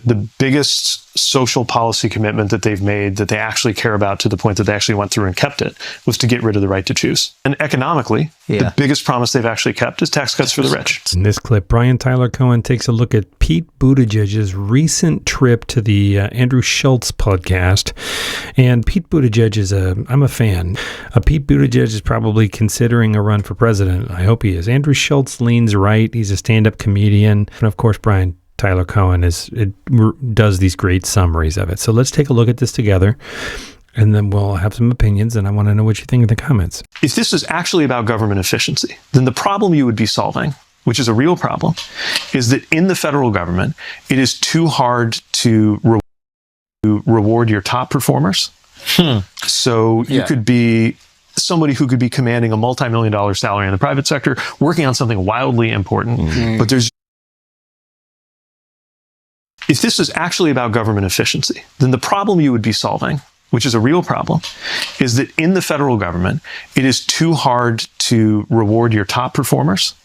the biggest social policy commitment that they've made that they actually care about to the point that they actually went through and kept it was to get rid of the right to choose. And economically, the biggest promise they've actually kept is tax cuts for the rich. In this clip, Tyler Cohen takes a look at Pete Buttigieg's recent trip to the Andrew Schulz podcast. And Pete Buttigieg I'm a fan. Pete Buttigieg is probably considering a run for president. I hope he is. Andrew Schulz leans right. He's a stand-up comedian. And of course, Tyler Cohen does these great summaries of it. So let's take a look at this together, and then we'll have some opinions, and I want to know what you think in the comments. If this is actually about government efficiency, then the problem you would be solving, which is a real problem, is that in the federal government, it is too hard to reward your top performers. So you could be somebody who could be commanding a multi-million-dollar salary in the private sector, working on something wildly important, but if this is actually about government efficiency, then the problem you would be solving, which is a real problem, is that in the federal government, it is too hard to reward your top performers.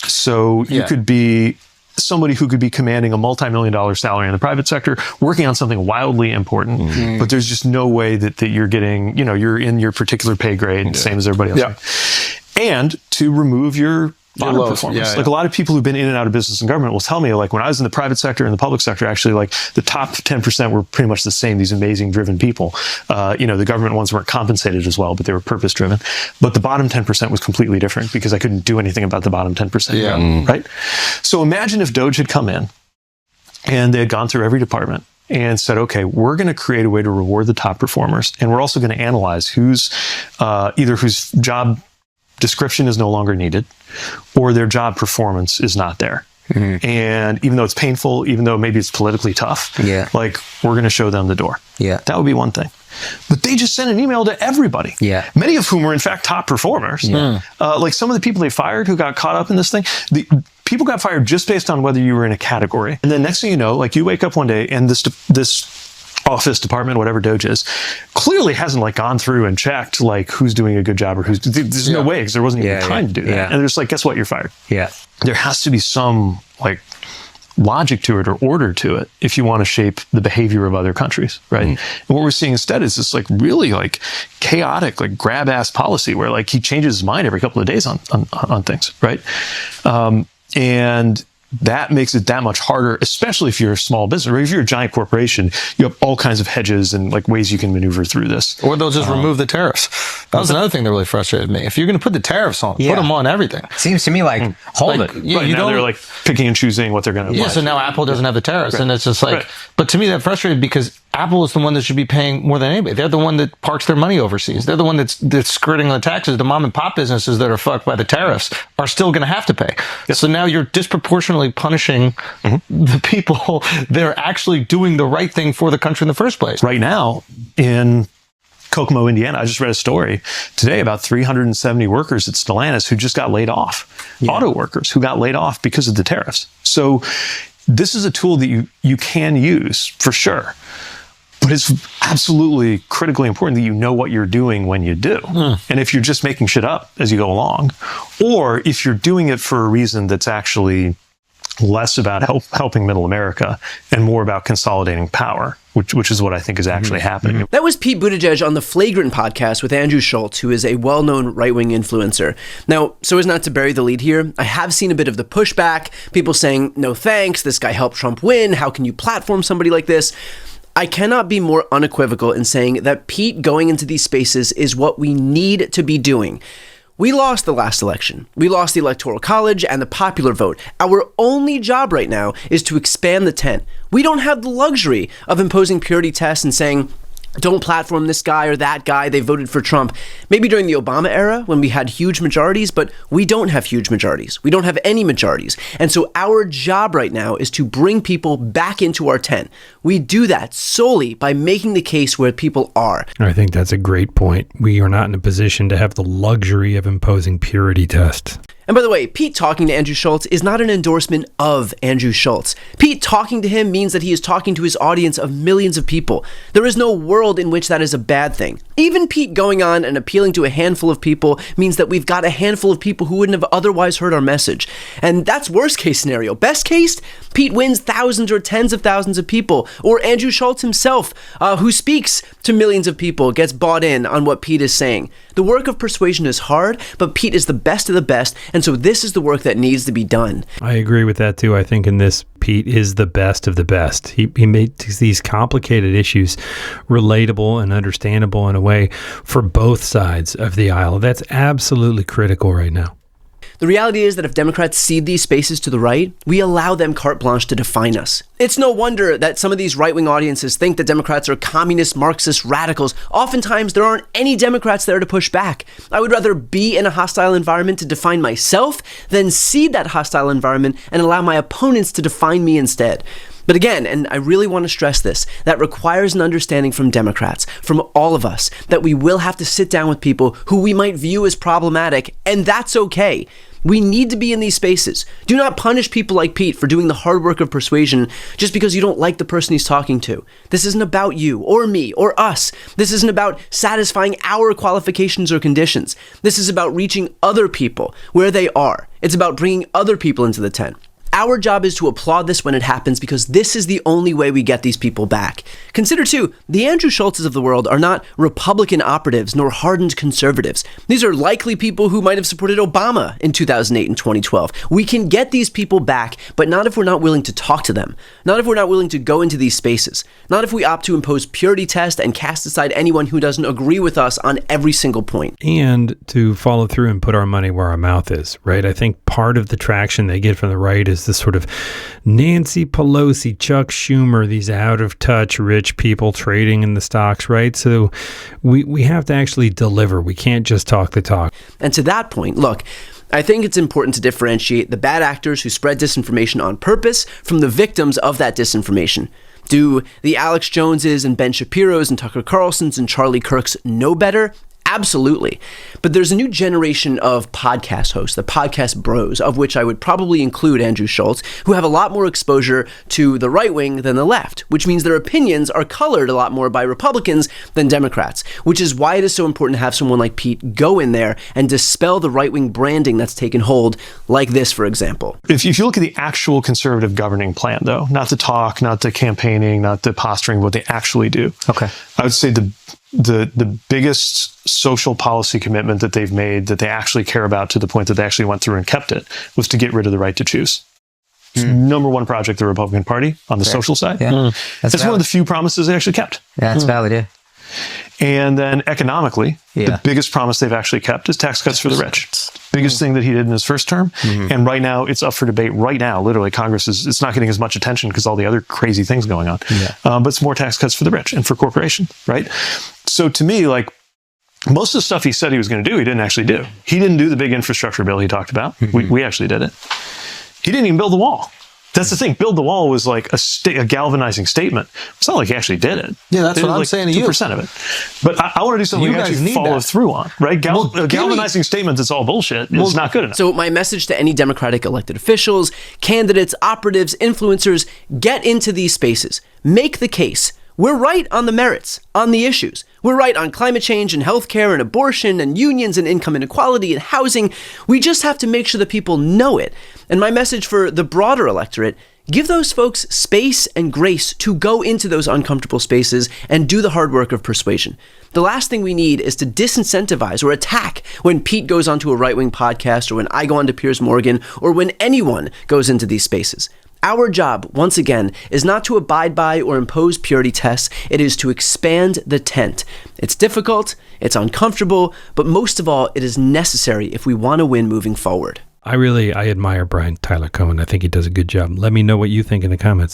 So you could be somebody who could be commanding a multi-million-dollar salary in the private sector, working on something wildly important, but there's just no way that you're getting, you're in your particular pay grade, same as everybody else. And to remove your bottom performance. Like a lot of people who've been in and out of business and government will tell me, like when I was in the private sector and the public sector, actually, like the top 10% were pretty much the same, these amazing driven people. The government ones weren't compensated as well, but they were purpose driven. But the bottom 10% was completely different because I couldn't do anything about the bottom 10%. Right? So imagine if Doge had come in and they had gone through every department and said, okay, we're going to create a way to reward the top performers. And we're also going to analyze whose job description is no longer needed, or their job performance is not there. And even though it's painful, even though maybe it's politically tough, like we're going to show them the door. That would be one thing. But they just sent an email to everybody, many of whom were in fact top performers. Like some of the people they fired who got caught up in this thing, people got fired just based on whether you were in a category. And then next thing you know, like you wake up one day and this office, department, whatever Doge is, clearly hasn't like gone through and checked like who's doing a good job or there's no way because there wasn't even time to do that. And they're just like, guess what? You're fired. There has to be some like logic to it or order to it if you want to shape the behavior of other countries, right? And what we're seeing instead is this like really like chaotic, like grab ass policy where like he changes his mind every couple of days on things, right? And that makes it that much harder, especially if you're a small business or if you're a giant corporation. You have all kinds of hedges and like ways you can maneuver through this. Or they'll just remove the tariffs. That was another thing that really frustrated me. If you're going to put the tariffs on, put them on everything. Seems to me like hold it. Yeah, now they're like picking and choosing what they're going to apply. So now Apple doesn't have the tariffs, and it's just like. But to me, that frustrated because Apple is the one that should be paying more than anybody. They're the one that parks their money overseas. They're the one that's skirting the taxes. The mom and pop businesses that are fucked by the tariffs are still going to have to pay. So now you're disproportionately punishing the people that are actually doing the right thing for the country in the first place. Right now in Kokomo, Indiana, I just read a story today about 370 workers at Stellantis who just got laid off. Auto workers who got laid off because of the tariffs. So this is a tool that you can use for sure. But it's absolutely critically important that you know what you're doing when you do. And if you're just making shit up as you go along, or if you're doing it for a reason that's actually less about helping middle America and more about consolidating power, which is what I think is actually happening. That was Pete Buttigieg on the Flagrant podcast with Andrew Schulz, who is a well-known right-wing influencer. Now, so as not to bury the lead here, I have seen a bit of the pushback, people saying, no thanks, this guy helped Trump win, how can you platform somebody like this? I cannot be more unequivocal in saying that Pete going into these spaces is what we need to be doing. We lost the last election. We lost the Electoral College and the popular vote. Our only job right now is to expand the tent. We don't have the luxury of imposing purity tests and saying, don't platform this guy or that guy, they voted for Trump. Maybe during the Obama era when we had huge majorities, but we don't have huge majorities. We don't have any majorities. And so our job right now is to bring people back into our tent. We do that solely by making the case where people are. I think that's a great point. We are not in a position to have the luxury of imposing purity tests. And by the way, Pete talking to Andrew Schulz is not an endorsement of Andrew Schulz. Pete talking to him means that he is talking to his audience of millions of people. There is no world in which that is a bad thing. Even Pete going on and appealing to a handful of people means that we've got a handful of people who wouldn't have otherwise heard our message. And that's worst case scenario. Best case, Pete wins thousands or tens of thousands of people. Or Andrew Schulz himself, who speaks to millions of people, gets bought in on what Pete is saying. The work of persuasion is hard, but Pete is the best of the best, and so this is the work that needs to be done. I agree with that too. I think in this, Pete is the best of the best. He makes these complicated issues relatable and understandable in a way for both sides of the aisle. That's absolutely critical right now. The reality is that if Democrats cede these spaces to the right, we allow them carte blanche to define us. It's no wonder that some of these right-wing audiences think that Democrats are communist, Marxist radicals. Oftentimes, there aren't any Democrats there to push back. I would rather be in a hostile environment to define myself than cede that hostile environment and allow my opponents to define me instead. But again, and I really want to stress this, that requires an understanding from Democrats, from all of us, that we will have to sit down with people who we might view as problematic, and that's okay. We need to be in these spaces. Do not punish people like Pete for doing the hard work of persuasion just because you don't like the person he's talking to. This isn't about you or me or us. This isn't about satisfying our qualifications or conditions. This is about reaching other people where they are. It's about bringing other people into the tent. Our job is to applaud this when it happens because this is the only way we get these people back. Consider, too, the Andrew Schultzes of the world are not Republican operatives nor hardened conservatives. These are likely people who might have supported Obama in 2008 and 2012. We can get these people back, but not if we're not willing to talk to them. Not if we're not willing to go into these spaces. Not if we opt to impose purity test and cast aside anyone who doesn't agree with us on every single point. And to follow through and put our money where our mouth is, right? I think part of the traction they get from the right is this sort of Nancy Pelosi, Chuck Schumer, these out-of-touch rich people trading in the stocks, right? So we have to actually deliver. We can't just talk the talk. And to that point, look, I think it's important to differentiate the bad actors who spread disinformation on purpose from the victims of that disinformation. Do the Alex Joneses and Ben Shapiros and Tucker Carlsons and Charlie Kirks know better? Absolutely. But there's a new generation of podcast hosts, the podcast bros, of which I would probably include Andrew Schulz, who have a lot more exposure to the right wing than the left, which means their opinions are colored a lot more by Republicans than Democrats, which is why it is so important to have someone like Pete go in there and dispel the right wing branding that's taken hold, like this, for example. If you look at the actual conservative governing plan, though, not the talk, not the campaigning, not the posturing, what they actually do. Okay. I would say the biggest social policy commitment that they've made that they actually care about to the point that they actually went through and kept it was to get rid of the right to choose. It's number one project of the Republican Party on the social side. Yeah. It's one of the few promises they actually kept. Yeah, that's valid, yeah. And then economically, the biggest promise they've actually kept is tax cuts for the rich. Biggest thing that he did in his first term. And right now, it's up for debate right now. Literally, Congress it's not getting as much attention because all the other crazy things going on. But it's more tax cuts for the rich and for corporations, right? So to me, like, most of the stuff he said he was going to do, he didn't actually do. He didn't do the big infrastructure bill he talked about. We actually did it. He didn't even build the wall. That's the thing. Build the wall was like a galvanizing statement. It's not like he actually did it. Yeah, that's what I'm like saying to you. 2% of it. But I want to do something You we guys actually need follow that. through on, right? A galvanizing statement that's all bullshit is not good enough. So my message to any Democratic elected officials, candidates, operatives, influencers, get into these spaces. Make the case. We're right on the merits, on the issues. We're right on climate change and healthcare and abortion and unions and income inequality and housing. We just have to make sure that people know it. And my message for the broader electorate, give those folks space and grace to go into those uncomfortable spaces and do the hard work of persuasion. The last thing we need is to disincentivize or attack when Pete goes onto a right-wing podcast or when I go onto Piers Morgan or when anyone goes into these spaces. Our job, once again, is not to abide by or impose purity tests. It is to expand the tent. It's difficult, it's uncomfortable, but most of all, it is necessary if we want to win moving forward. I admire Tyler Cohen. I think he does a good job. Let me know what you think in the comments.